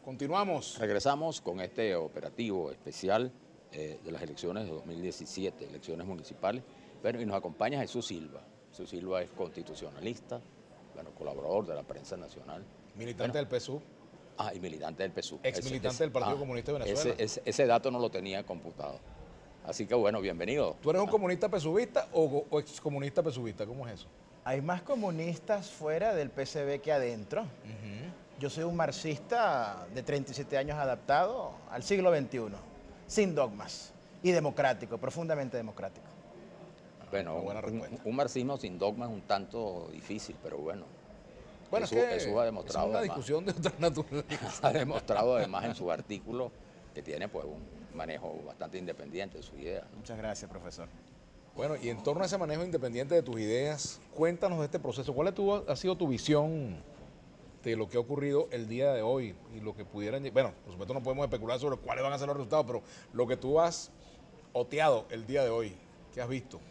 Continuamos. Regresamos con este operativo especial de las elecciones de 2017, elecciones municipales. Bueno, y nos acompaña Jesús Silva. Jesús Silva es constitucionalista, bueno, colaborador de la prensa nacional. Militante del PSUV. Y militante del PSUV. Ex militante del Partido Comunista de Venezuela. Ese dato no lo tenía computado. Así que bueno, bienvenido. ¿Tú eres un comunista pesuvista o ex comunista pesuvista? ¿Cómo es eso? Hay más comunistas fuera del PCB que adentro. Yo soy un marxista de 37 años adaptado al siglo XXI, sin dogmas, y democrático, profundamente democrático. Bueno, un marxismo sin dogmas es un tanto difícil, pero bueno. Bueno, eso ha demostrado. Es una discusión de otra naturaleza. Ha demostrado además en su artículo que tiene pues un manejo bastante independiente de sus ideas, ¿no? Muchas gracias, profesor. Bueno, y en torno a ese manejo independiente de tus ideas, cuéntanos de este proceso. ¿Cuál ha sido tu visión de lo que ha ocurrido el día de hoy y lo que pudieran... Bueno, por supuesto no podemos especular sobre cuáles van a ser los resultados, pero lo que tú has oteado el día de hoy, ¿qué has visto?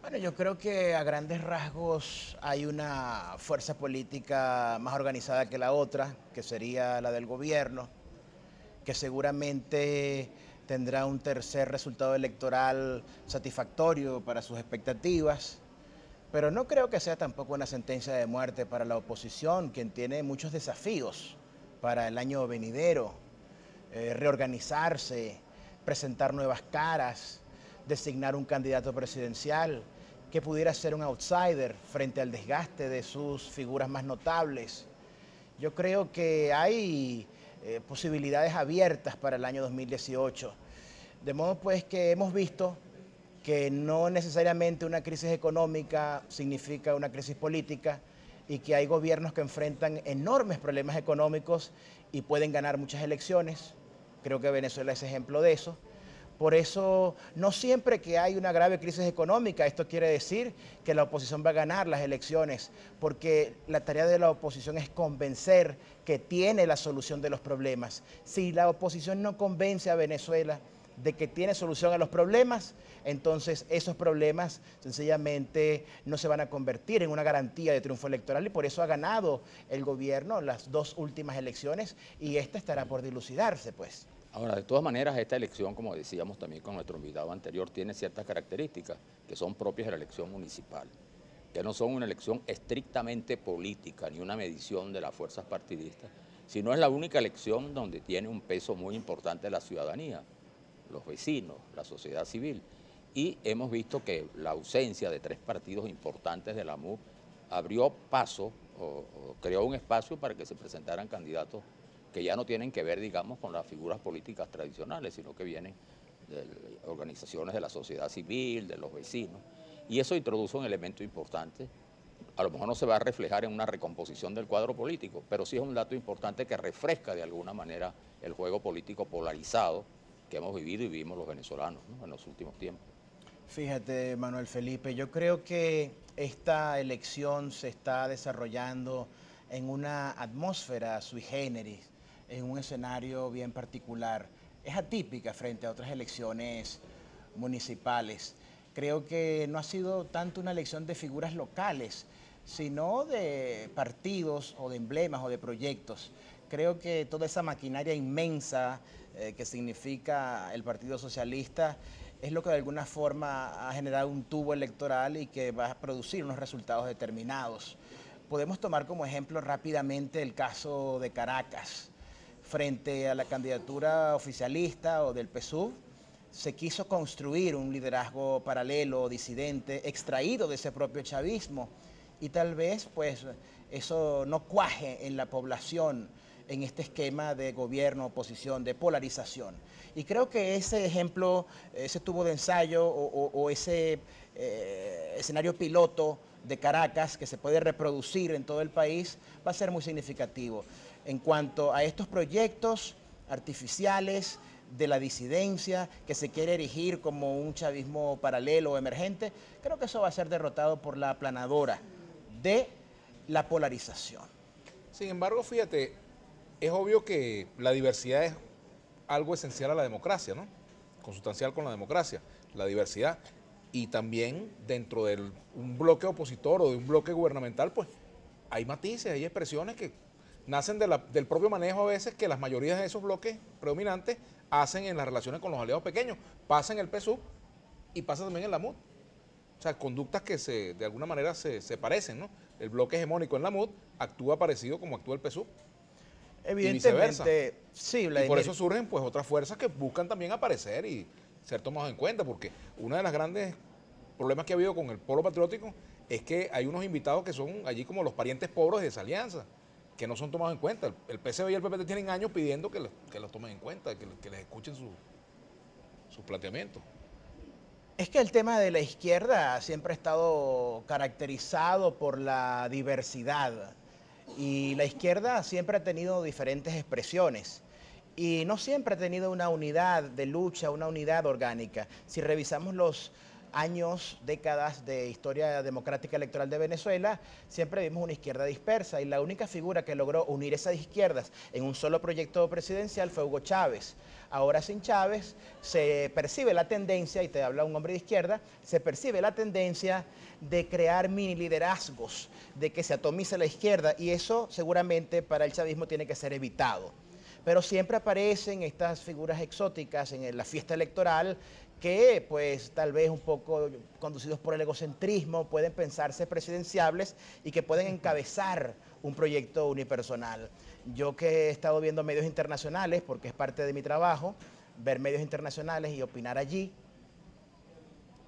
Bueno, yo creo que a grandes rasgos hay una fuerza política más organizada que la otra, que sería la del gobierno, que seguramente tendrá un tercer resultado electoral satisfactorio para sus expectativas, pero no creo que sea tampoco una sentencia de muerte para la oposición, quien tiene muchos desafíos para el año venidero, reorganizarse, presentar nuevas caras, designar un candidato presidencial que pudiera ser un outsider frente al desgaste de sus figuras más notables. Yo creo que hay posibilidades abiertas para el año 2018. De modo pues que hemos visto que no necesariamente una crisis económica significa una crisis política y que hay gobiernos que enfrentan enormes problemas económicos y pueden ganar muchas elecciones. Creo que Venezuela es ejemplo de eso. Por eso, no siempre que hay una grave crisis económica, esto quiere decir que la oposición va a ganar las elecciones, porque la tarea de la oposición es convencer que tiene la solución de los problemas. Si la oposición no convence a Venezuela de que tiene solución a los problemas, entonces esos problemas sencillamente no se van a convertir en una garantía de triunfo electoral y por eso ha ganado el gobierno las dos últimas elecciones y esta estará por dilucidarse, pues. Ahora, de todas maneras, esta elección, como decíamos también con nuestro invitado anterior, tiene ciertas características que son propias de la elección municipal, que no son una elección estrictamente política ni una medición de las fuerzas partidistas, sino es la única elección donde tiene un peso muy importante la ciudadanía, los vecinos, la sociedad civil. Y hemos visto que la ausencia de tres partidos importantes de la MUV abrió paso o creó un espacio para que se presentaran candidatos que ya no tienen que ver, digamos, con las figuras políticas tradicionales, sino que vienen de organizaciones de la sociedad civil, de los vecinos, y eso introduce un elemento importante. A lo mejor no se va a reflejar en una recomposición del cuadro político, pero sí es un dato importante que refresca de alguna manera el juego político polarizado que hemos vivido y vivimos los venezolanos, ¿no?, en los últimos tiempos. Fíjate, Manuel Felipe, yo creo que esta elección se está desarrollando en una atmósfera sui generis, en un escenario bien particular. Es atípica frente a otras elecciones municipales. Creo que no ha sido tanto una elección de figuras locales, sino de partidos o de emblemas o de proyectos. Creo que toda esa maquinaria inmensa que significa el Partido Socialista es lo que de alguna forma ha generado un tubo electoral y que va a producir unos resultados determinados. Podemos tomar como ejemplo rápidamente el caso de Caracas. Frente a la candidatura oficialista o del PSUV, se quiso construir un liderazgo paralelo, disidente, extraído de ese propio chavismo, y tal vez pues eso no cuaje en la población en este esquema de gobierno, oposición, de polarización. Y creo que ese ejemplo, ese tubo de ensayo o ese escenario piloto de Caracas que se puede reproducir en todo el país va a ser muy significativo. En cuanto a estos proyectos artificiales de la disidencia que se quiere erigir como un chavismo paralelo o emergente, creo que eso va a ser derrotado por la aplanadora de la polarización. Sin embargo, fíjate, es obvio que la diversidad es algo esencial a la democracia, ¿no? Consustancial con la democracia, la diversidad. Y también dentro de un bloque opositor o de un bloque gubernamental, pues hay matices, hay expresiones que nacen del propio manejo a veces que las mayorías de esos bloques predominantes hacen en las relaciones con los aliados pequeños. Pasa en el PSUV y pasa también en la MUD. O sea, conductas que de alguna manera se parecen, ¿no? El bloque hegemónico en la MUD actúa parecido como actúa el PSUV. Evidentemente, sí, Vladimir. Y por eso surgen pues otras fuerzas que buscan también aparecer y ser tomados en cuenta, porque uno de los grandes problemas que ha habido con el polo patriótico es que hay unos invitados que son allí como los parientes pobres de esa alianza, que no son tomados en cuenta. El PSV y el PPT tienen años pidiendo que los tomen en cuenta, que les escuchen sus planteamientos. Es que el tema de la izquierda siempre ha estado caracterizado por la diversidad y la izquierda siempre ha tenido diferentes expresiones y no siempre ha tenido una unidad de lucha, una unidad orgánica. Si revisamos los años, décadas de historia democrática electoral de Venezuela, siempre vimos una izquierda dispersa y la única figura que logró unir esas izquierdas en un solo proyecto presidencial fue Hugo Chávez. Ahora sin Chávez se percibe la tendencia, y te habla un hombre de izquierda, se percibe la tendencia de crear mini liderazgos, de que se atomice la izquierda y eso seguramente para el chavismo tiene que ser evitado. Pero siempre aparecen estas figuras exóticas en la fiesta electoral que pues tal vez un poco conducidos por el egocentrismo pueden pensarse presidenciables y que pueden encabezar un proyecto unipersonal. Yo que he estado viendo medios internacionales, porque es parte de mi trabajo, ver medios internacionales y opinar allí,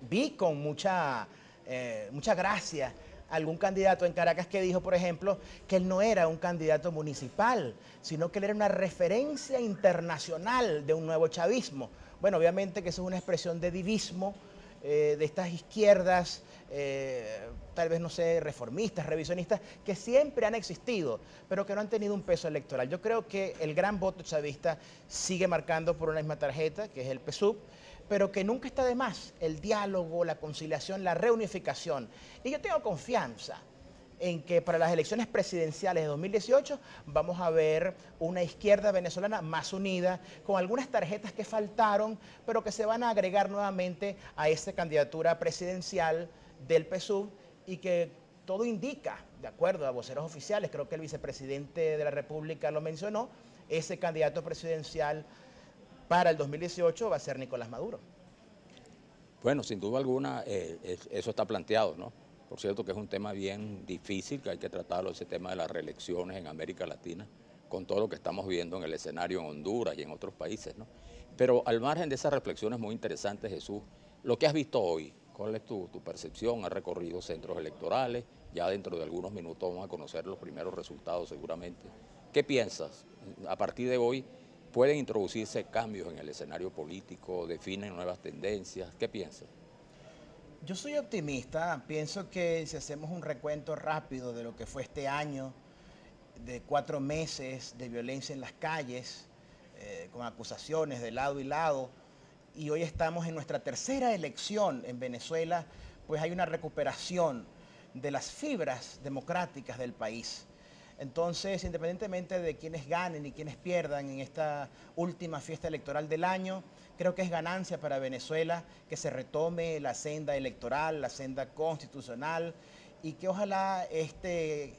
vi con mucha gracia algún candidato en Caracas que dijo, por ejemplo, que él no era un candidato municipal, sino que él era una referencia internacional de un nuevo chavismo. Bueno, obviamente que eso es una expresión de divismo, de estas izquierdas, tal vez, no sé, reformistas, revisionistas, que siempre han existido, pero que no han tenido un peso electoral. Yo creo que el gran voto chavista sigue marcando por una misma tarjeta, que es el PSUV, pero que nunca está de más el diálogo, la conciliación, la reunificación. Y yo tengo confianza en que para las elecciones presidenciales de 2018 vamos a ver una izquierda venezolana más unida, con algunas tarjetas que faltaron, pero que se van a agregar nuevamente a esta candidatura presidencial del PSUV y que todo indica, de acuerdo a voceros oficiales, creo que el vicepresidente de la República lo mencionó, ese candidato presidencial para el 2018 va a ser Nicolás Maduro. Bueno, sin duda alguna, eso está planteado, ¿no? Por cierto que es un tema bien difícil, que hay que tratarlo, ese tema de las reelecciones en América Latina, con todo lo que estamos viendo en el escenario en Honduras y en otros países, ¿no? Pero al margen de esas reflexiones muy interesantes, Jesús, lo que has visto hoy, ¿cuál es tu percepción? ¿Has recorrido centros electorales? Ya dentro de algunos minutos vamos a conocer los primeros resultados seguramente. ¿Qué piensas? A partir de hoy, ¿pueden introducirse cambios en el escenario político? ¿Definen nuevas tendencias? ¿Qué piensas? Yo soy optimista, pienso que si hacemos un recuento rápido de lo que fue este año, de 4 meses de violencia en las calles, con acusaciones de lado y lado, y hoy estamos en nuestra tercera elección en Venezuela, pues hay una recuperación de las fibras democráticas del país. Entonces, independientemente de quienes ganen y quienes pierdan en esta última fiesta electoral del año, creo que es ganancia para Venezuela que se retome la senda electoral, la senda constitucional y que ojalá este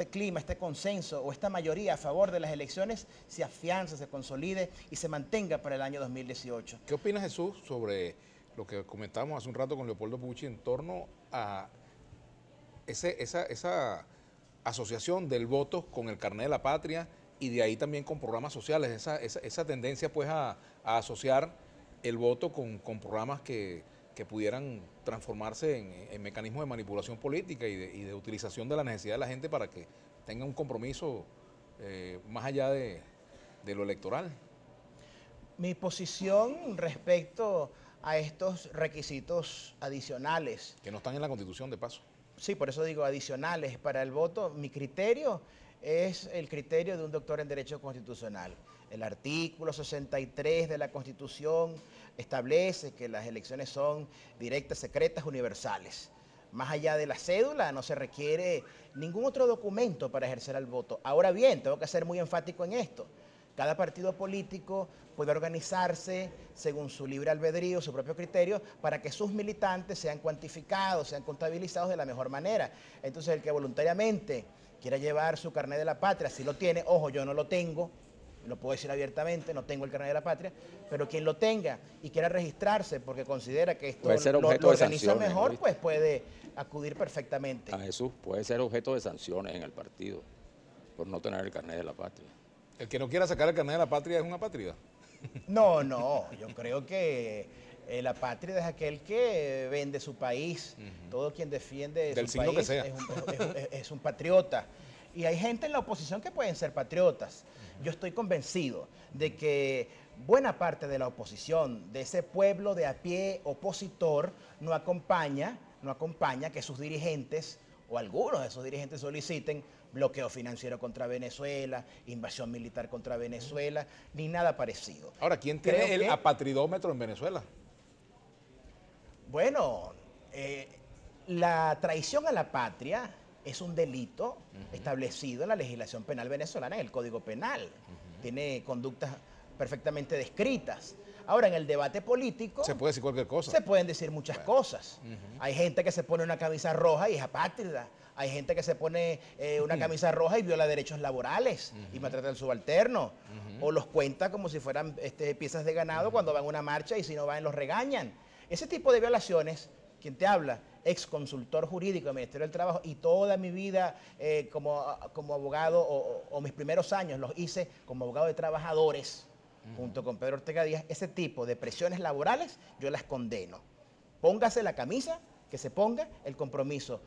clima, este consenso o esta mayoría a favor de las elecciones se afiance, se consolide y se mantenga para el año 2018. ¿Qué opinas, Jesús, sobre lo que comentábamos hace un rato con Leopoldo Pucci en torno a esa asociación del voto con el carnet de la patria y de ahí también con programas sociales, esa tendencia pues a asociar el voto con programas que pudieran transformarse en mecanismos de manipulación política y de utilización de la necesidad de la gente para que tenga un compromiso más allá de lo electoral? Mi posición respecto a estos requisitos adicionales. Que no están en la Constitución, de paso. Sí, por eso digo adicionales para el voto. Mi criterio es el criterio de un doctor en Derecho Constitucional. El artículo 63 de la Constitución establece que las elecciones son directas, secretas, universales. Más allá de la cédula no se requiere ningún otro documento para ejercer el voto. Ahora bien, tengo que ser muy enfático en esto. Cada partido político puede organizarse según su libre albedrío, su propio criterio, para que sus militantes sean cuantificados, sean contabilizados de la mejor manera. Entonces, el que voluntariamente quiera llevar su carnet de la patria, si lo tiene, ojo, yo no lo tengo, lo puedo decir abiertamente, no tengo el carnet de la patria, pero quien lo tenga y quiera registrarse porque considera que esto Puede ser lo objeto de organiza sanciones, mejor, ¿viste? pues puede acudir perfectamente. A Jesús puede ser objeto de sanciones en el partido por no tener el carnet de la patria. El que no quiera sacar el carnet de la patria es un apátrida. No, yo creo que la patria es aquel que vende su país. Todo quien defiende Del su signo que país sea. es un patriota. Y hay gente en la oposición que pueden ser patriotas. Yo estoy convencido de que buena parte de la oposición, de ese pueblo de a pie opositor, no acompaña que sus dirigentes o algunos de sus dirigentes soliciten bloqueo financiero contra Venezuela, invasión militar contra Venezuela, ni nada parecido. Ahora, ¿quién Creo tiene el que- apatridómetro en Venezuela? Bueno, la traición a la patria es un delito establecido en la legislación penal venezolana, en el Código Penal. Tiene conductas perfectamente descritas. Ahora, en el debate político Se puede decir cualquier cosa. se pueden decir muchas cosas. Hay gente que se pone una camisa roja y es apátrida. Hay gente que se pone una camisa roja y viola derechos laborales y maltrata al subalterno. O los cuenta como si fueran piezas de ganado cuando van a una marcha y si no van los regañan. Ese tipo de violaciones, quien te habla, ex consultor jurídico del Ministerio del Trabajo, y toda mi vida como abogado o mis primeros años los hice como abogado de trabajadores junto con Pedro Ortega Díaz, ese tipo de presiones laborales yo las condeno. Póngase la camisa, que se ponga. El compromiso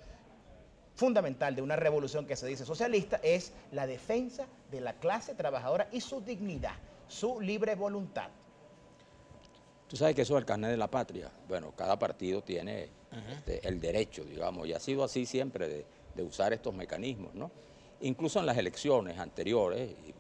fundamental de una revolución que se dice socialista es la defensa de la clase trabajadora y su dignidad, su libre voluntad. Tú sabes que eso del carnet de la patria, bueno, cada partido tiene el derecho, digamos, y ha sido así siempre de usar estos mecanismos, ¿no? Incluso en las elecciones anteriores, y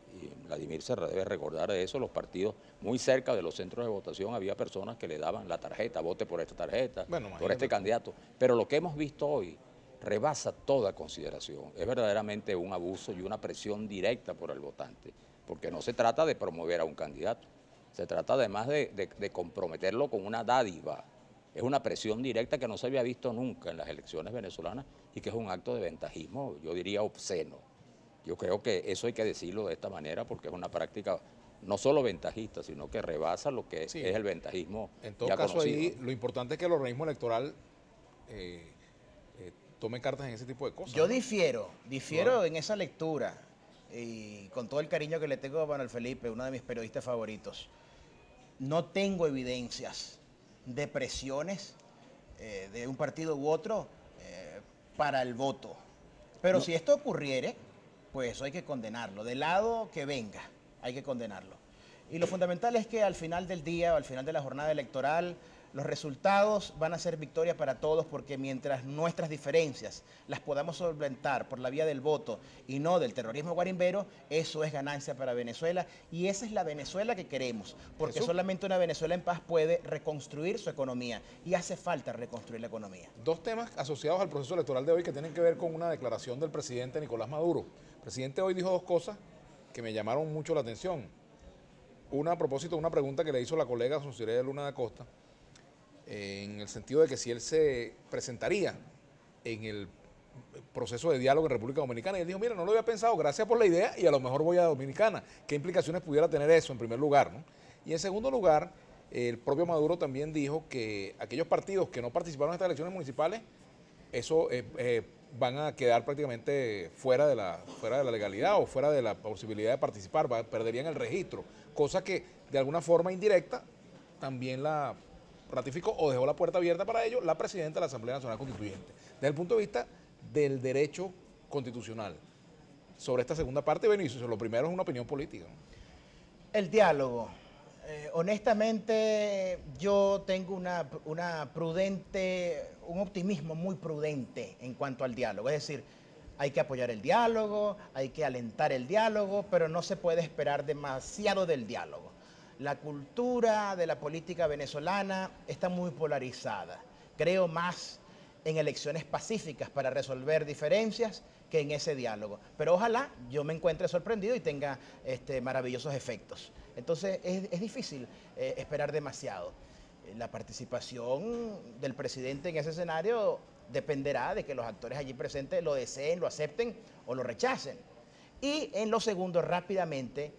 Vladimir se debe recordar de eso, los partidos muy cerca de los centros de votación había personas que le daban la tarjeta, vote por esta tarjeta, Bueno, por imagínate este tú. candidato. Pero lo que hemos visto hoy rebasa toda consideración. Es verdaderamente un abuso y una presión directa por el votante, porque no se trata de promover a un candidato, se trata además de comprometerlo con una dádiva. Es una presión directa que no se había visto nunca en las elecciones venezolanas y que es un acto de ventajismo, yo diría obsceno. Yo creo que eso hay que decirlo de esta manera porque es una práctica no solo ventajista, sino que rebasa lo que Sí. es el ventajismo En todo ya caso, conocido, ahí ¿no? lo importante es que el organismo electoral tome cartas en ese tipo de cosas. Yo ¿no? difiero Claro. en esa lectura, y con todo el cariño que le tengo a Manuel Felipe, uno de mis periodistas favoritos. No tengo evidencias de presiones de un partido u otro para el voto. Pero No. si esto ocurriere, pues eso hay que condenarlo. Del lado que venga, hay que condenarlo. Y lo fundamental es que al final del día o al final de la jornada electoral, los resultados van a ser victoria para todos, porque mientras nuestras diferencias las podamos solventar por la vía del voto y no del terrorismo guarimbero, eso es ganancia para Venezuela, y esa es la Venezuela que queremos, porque Jesús. solamente una Venezuela en paz puede reconstruir su economía, y hace falta reconstruir la economía. Dos temas asociados al proceso electoral de hoy que tienen que ver con una declaración del presidente Nicolás Maduro. El presidente hoy dijo dos cosas que me llamaron mucho la atención. Una a propósito de una pregunta que le hizo la colega Sonsirea Luna da Costa, en el sentido de que si él se presentaría en el proceso de diálogo en República Dominicana. Y él dijo, mira, no lo había pensado, gracias por la idea y a lo mejor voy a Dominicana. ¿Qué implicaciones pudiera tener eso en primer lugar, ¿no? Y en segundo lugar, el propio Maduro también dijo que aquellos partidos que no participaron en estas elecciones municipales, eso van a quedar prácticamente fuera de la legalidad o fuera de la posibilidad de participar, perderían el registro, cosa que de alguna forma indirecta también la ratificó o dejó la puerta abierta para ello la presidenta de la Asamblea Nacional Constituyente. Desde el punto de vista del derecho constitucional, sobre esta segunda parte, Benicio, lo primero es una opinión política, ¿no? El diálogo. Honestamente, yo tengo un optimismo muy prudente en cuanto al diálogo. Es decir, hay que apoyar el diálogo, hay que alentar el diálogo, pero no se puede esperar demasiado del diálogo. La cultura de la política venezolana está muy polarizada. Creo más en elecciones pacíficas para resolver diferencias que en ese diálogo. Pero ojalá yo me encuentre sorprendido y tenga maravillosos efectos. Entonces es difícil esperar demasiado. La participación del presidente en ese escenario dependerá de que los actores allí presentes lo deseen, lo acepten o lo rechacen. Y en lo segundo, rápidamente,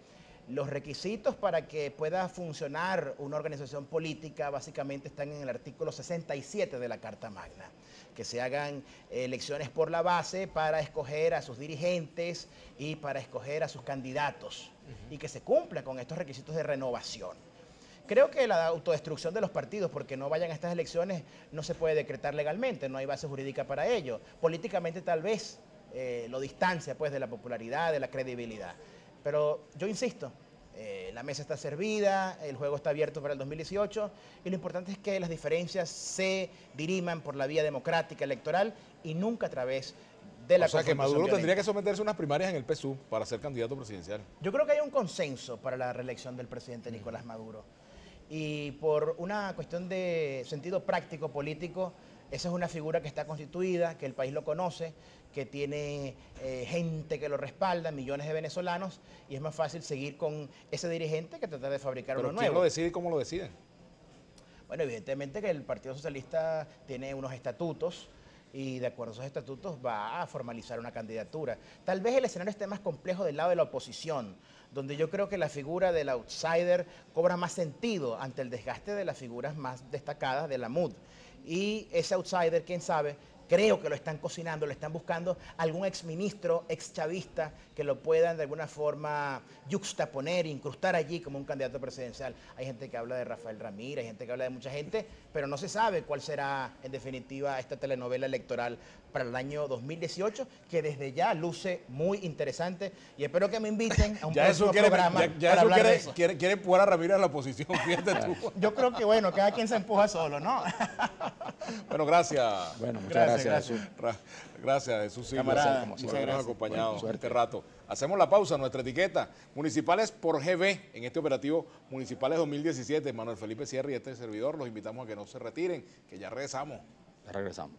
los requisitos para que pueda funcionar una organización política básicamente están en el artículo 67 de la Carta Magna, que se hagan elecciones por la base para escoger a sus dirigentes y para escoger a sus candidatos y que se cumpla con estos requisitos de renovación. Creo que la autodestrucción de los partidos, porque no vayan a estas elecciones, no se puede decretar legalmente, no hay base jurídica para ello. Políticamente tal vez lo distancia pues de la popularidad, de la credibilidad. Pero yo insisto, la mesa está servida, el juego está abierto para el 2018 y lo importante es que las diferencias se diriman por la vía democrática electoral y nunca a través de la confrontación. O sea que Maduro violenta. tendría que someterse a unas primarias en el PSUV para ser candidato presidencial. Yo creo que hay un consenso para la reelección del presidente Nicolás Maduro. Y por una cuestión de sentido práctico político, esa es una figura que está constituida, que el país lo conoce, que tiene gente que lo respalda, millones de venezolanos, y es más fácil seguir con ese dirigente que tratar de fabricar uno ¿Pero nuevo. quién lo decide y cómo lo deciden? Bueno, evidentemente que el Partido Socialista tiene unos estatutos y de acuerdo a esos estatutos va a formalizar una candidatura. Tal vez el escenario esté más complejo del lado de la oposición, donde yo creo que la figura del outsider cobra más sentido ante el desgaste de las figuras más destacadas de la MUD. Y ese outsider, quién sabe, creo que lo están cocinando, le están buscando algún exministro, exchavista, que lo puedan de alguna forma yuxtaponer, incrustar allí como un candidato presidencial. Hay gente que habla de Rafael Ramírez, hay gente que habla de mucha gente, pero no se sabe cuál será en definitiva esta telenovela electoral para el año 2018, que desde ya luce muy interesante y espero que me inviten a un próximo programa para hablar de eso. Quiere empujar a Ramírez a la oposición, fíjate tú. Yo creo que bueno, cada quien se empuja solo, ¿no? Bueno, gracias. Bueno, muchas gracias. Jesús. Gracias, Jesús Silva, Camarada, por muchas habernos gracias. acompañado Suerte. este rato. Hacemos la pausa, nuestra etiqueta. Municipales por GB, en este operativo Municipales 2017. Manuel Felipe Sierra y este servidor, los invitamos a que no se retiren, que ya regresamos. Ya regresamos.